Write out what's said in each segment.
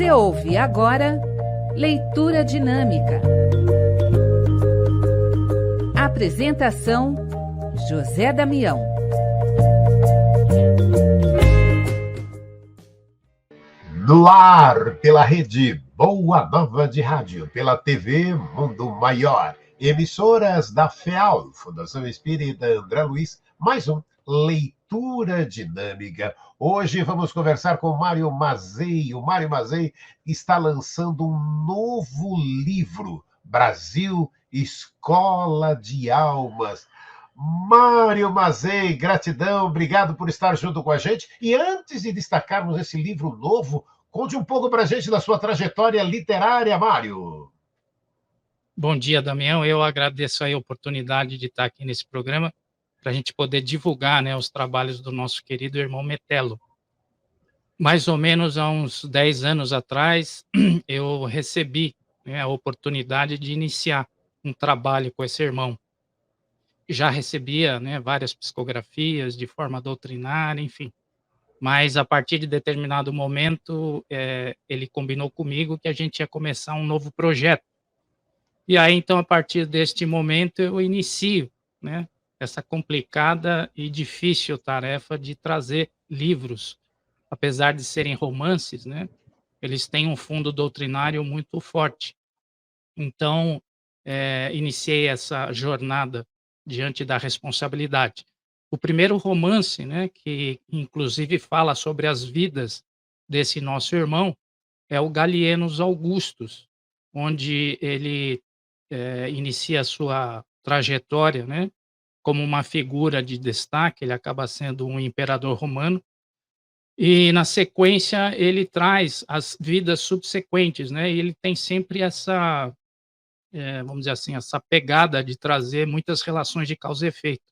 Você ouve agora Leitura Dinâmica. Apresentação: José Damião. No ar, pela rede Boa Nova de Rádio, pela TV Mundo Maior, emissoras da FEAL, Fundação Espírita André Luiz, mais um Leitura Dinâmica. Hoje vamos conversar com Mário Mazei. O Mário Mazei está lançando um novo livro, Brasil, Escola de Almas. Mário Mazei, gratidão, obrigado por estar junto com a gente. E antes de destacarmos esse livro novo, conte um pouco para a gente da sua trajetória literária, Mário. Bom dia, Damião. Eu agradeço a oportunidade de estar aqui nesse programa para a gente poder divulgar, os trabalhos do nosso querido irmão Metelo. Mais ou menos há uns 10 anos atrás, eu recebi, a oportunidade de iniciar um trabalho com esse irmão. Já recebia, várias psicografias de forma doutrinária, enfim. Mas a partir de determinado momento, ele combinou comigo que a gente ia começar um novo projeto. E aí, então, a partir deste momento, eu inicio, essa complicada e difícil tarefa de trazer livros, apesar de serem romances, eles têm um fundo doutrinário muito forte. Então, iniciei essa jornada diante da responsabilidade. O primeiro romance, que inclusive fala sobre as vidas desse nosso irmão, é o Galienos Augustus, onde ele inicia a sua trajetória, como uma figura de destaque. Ele acaba sendo um imperador romano, e na sequência ele traz as vidas subsequentes, e ele tem sempre essa, vamos dizer assim, essa pegada de trazer muitas relações de causa e efeito.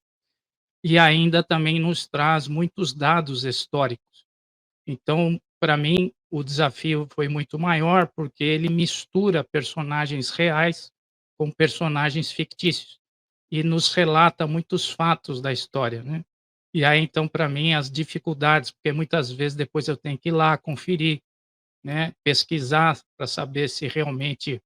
E ainda também nos traz muitos dados históricos. Então, para mim, o desafio foi muito maior, porque ele mistura personagens reais com personagens fictícios e nos relata muitos fatos da história, E aí, então, para mim, as dificuldades, porque muitas vezes depois eu tenho que ir lá conferir, pesquisar para saber se realmente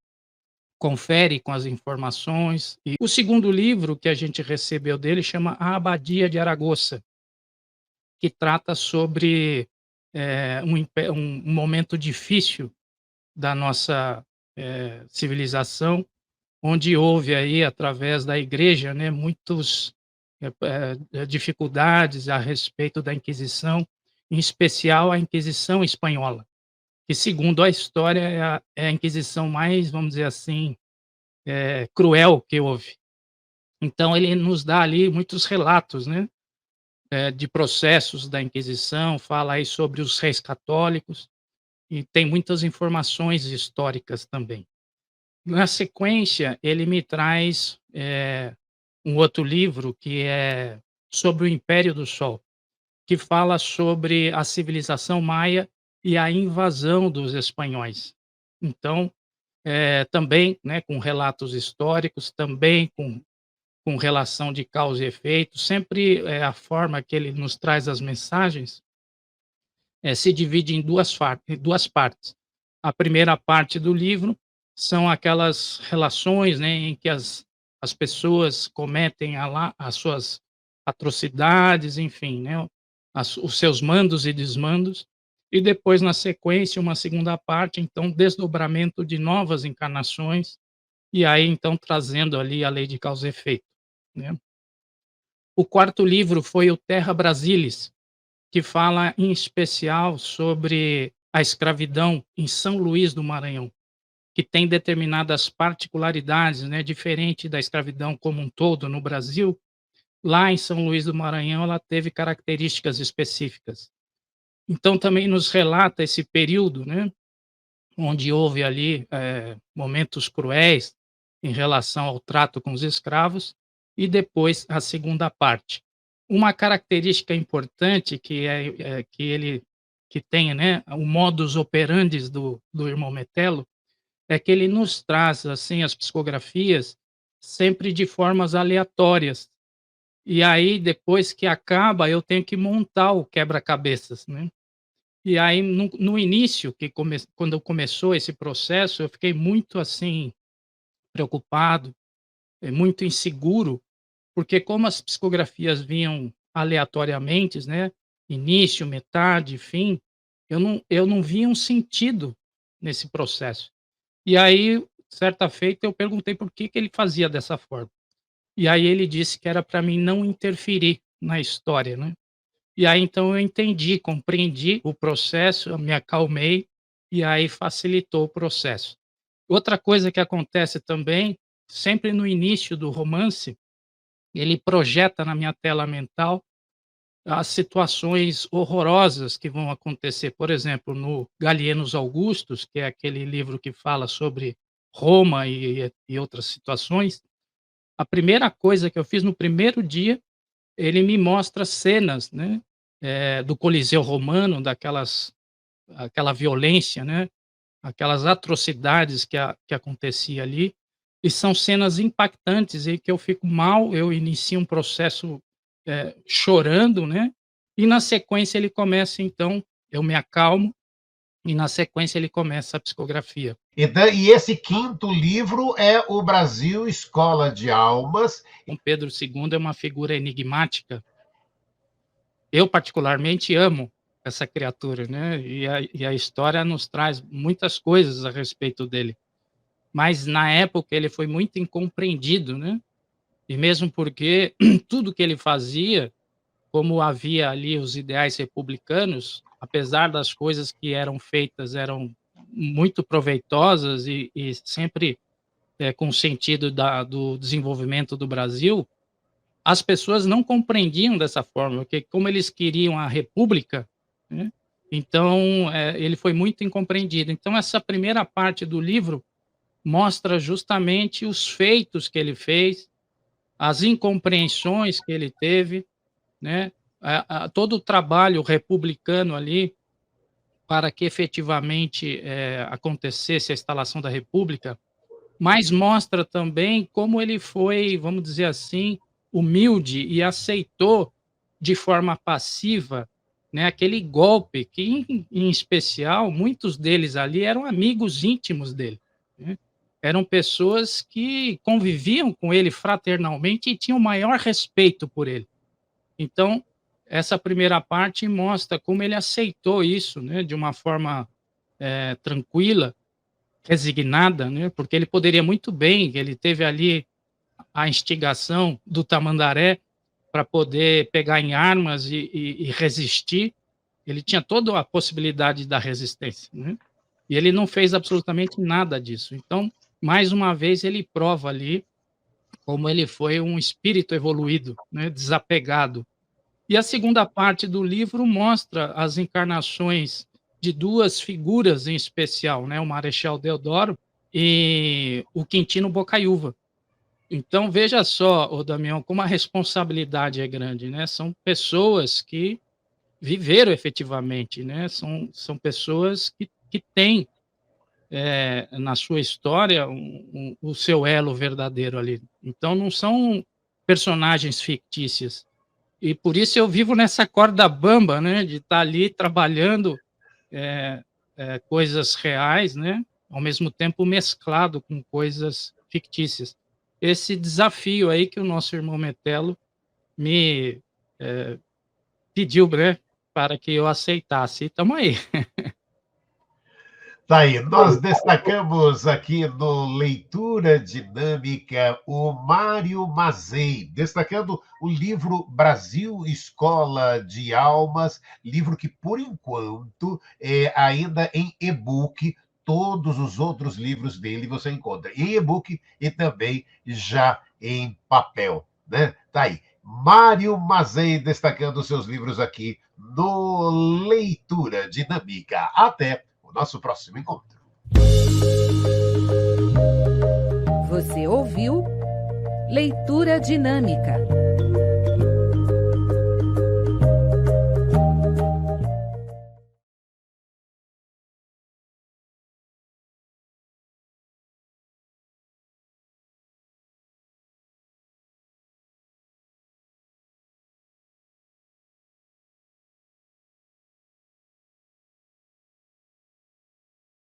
confere com as informações. E o segundo livro que a gente recebeu dele chama A Abadia de Aragoça, que trata sobre um momento difícil da nossa civilização, onde houve aí, através da igreja, muitos dificuldades a respeito da Inquisição, em especial a Inquisição espanhola, que, segundo a história, é a Inquisição mais, vamos dizer assim, cruel que houve. Então, ele nos dá ali muitos relatos, de processos da Inquisição, fala aí sobre os reis católicos, e tem muitas informações históricas também. Na sequência, ele me traz um outro livro que é sobre o Império do Sol, que fala sobre a civilização maia e a invasão dos espanhóis. Então, também, com relatos históricos, também com relação de causa e efeito, sempre a forma que ele nos traz as mensagens se divide em duas partes. A primeira parte do livro são aquelas relações, em que as pessoas cometem as suas atrocidades, enfim, os seus mandos e desmandos, e depois, na sequência, uma segunda parte, então, desdobramento de novas encarnações, e aí, então, trazendo ali a lei de causa e efeito. O quarto livro foi o Terra Brasilis, que fala em especial sobre a escravidão em São Luís do Maranhão, que tem determinadas particularidades, diferente da escravidão como um todo no Brasil. Lá em São Luís do Maranhão, ela teve características específicas. Então, também nos relata esse período, onde houve ali momentos cruéis em relação ao trato com os escravos, e depois a segunda parte. Uma característica importante que ele tem, o modus operandi do irmão Metelo, é que ele nos traz assim as psicografias sempre de formas aleatórias. E aí, depois que acaba, eu tenho que montar o quebra-cabeças, E aí, no início, quando começou esse processo, eu fiquei muito, assim, preocupado, muito inseguro, porque como as psicografias vinham aleatoriamente, né, início, metade, fim, eu não via um sentido nesse processo. E aí, certa feita, eu perguntei por que ele fazia dessa forma. E aí ele disse que era para mim não interferir na história, né. E aí então eu entendi, compreendi o processo, eu me acalmei, e aí facilitou o processo. Outra coisa que acontece também, sempre no início do romance, ele projeta na minha tela mental as situações horrorosas que vão acontecer. Por exemplo, no Galienos Augustus, que é aquele livro que fala sobre Roma e outras situações, a primeira coisa que eu fiz no primeiro dia, ele me mostra cenas, né, do Coliseu Romano, aquela violência, né, aquelas atrocidades que acontecia ali, e são cenas impactantes e que eu fico mal, eu inicio um processo, chorando, né, e na sequência ele começa então, eu me acalmo, e na sequência ele começa a psicografia. Então, e esse quinto livro é O Brasil, Escola de Almas. Dom Pedro II é uma figura enigmática. Eu particularmente amo essa criatura, né, e a história nos traz muitas coisas a respeito dele. Mas na época ele foi muito incompreendido, né, e mesmo porque tudo que ele fazia, como havia ali os ideais republicanos, apesar das coisas que eram feitas eram muito proveitosas e sempre, com o sentido do desenvolvimento do Brasil, as pessoas não compreendiam dessa forma, porque como eles queriam a república, né, então, ele foi muito incompreendido. Então essa primeira parte do livro mostra justamente os feitos que ele fez, as incompreensões que ele teve, né, todo o trabalho republicano ali, para que efetivamente, acontecesse a instalação da república, mas mostra também como ele foi, vamos dizer assim, humilde e aceitou de forma passiva, né, aquele golpe que em especial muitos deles ali eram amigos íntimos dele, né. Eram pessoas que conviviam com ele fraternalmente e tinham o maior respeito por ele. Então, essa primeira parte mostra como ele aceitou isso, né, de uma forma, tranquila, resignada, né, porque ele poderia muito bem, ele teve ali a instigação do Tamandaré para poder pegar em armas e resistir, ele tinha toda a possibilidade da resistência, né, e ele não fez absolutamente nada disso. Então, mais uma vez, ele prova ali como ele foi um espírito evoluído, né, desapegado. E a segunda parte do livro mostra as encarnações de 2 figuras em especial, né, o Marechal Deodoro e o Quintino Bocaiúva. Então veja só, ô Damião, como a responsabilidade é grande, né, são pessoas que viveram efetivamente, né, são pessoas que têm, na sua história o seu elo verdadeiro ali. Então não são personagens fictícias. E por isso eu vivo nessa corda bamba, né, de estar ali trabalhando, coisas reais, né, ao mesmo tempo mesclado com coisas fictícias. Esse desafio aí que o nosso irmão Metelo me, pediu, né, para que eu aceitasse, e estamos aí. Tá aí, nós destacamos aqui no Leitura Dinâmica o Mário Mazei, destacando o livro Brasil, Escola de Almas, livro que, por enquanto, é ainda em e-book. Todos os outros livros dele você encontra em e-book e também já em papel, né? Tá aí, Mário Mazei destacando seus livros aqui no Leitura Dinâmica. Até o nosso próximo encontro. Você ouviu Leitura Dinâmica.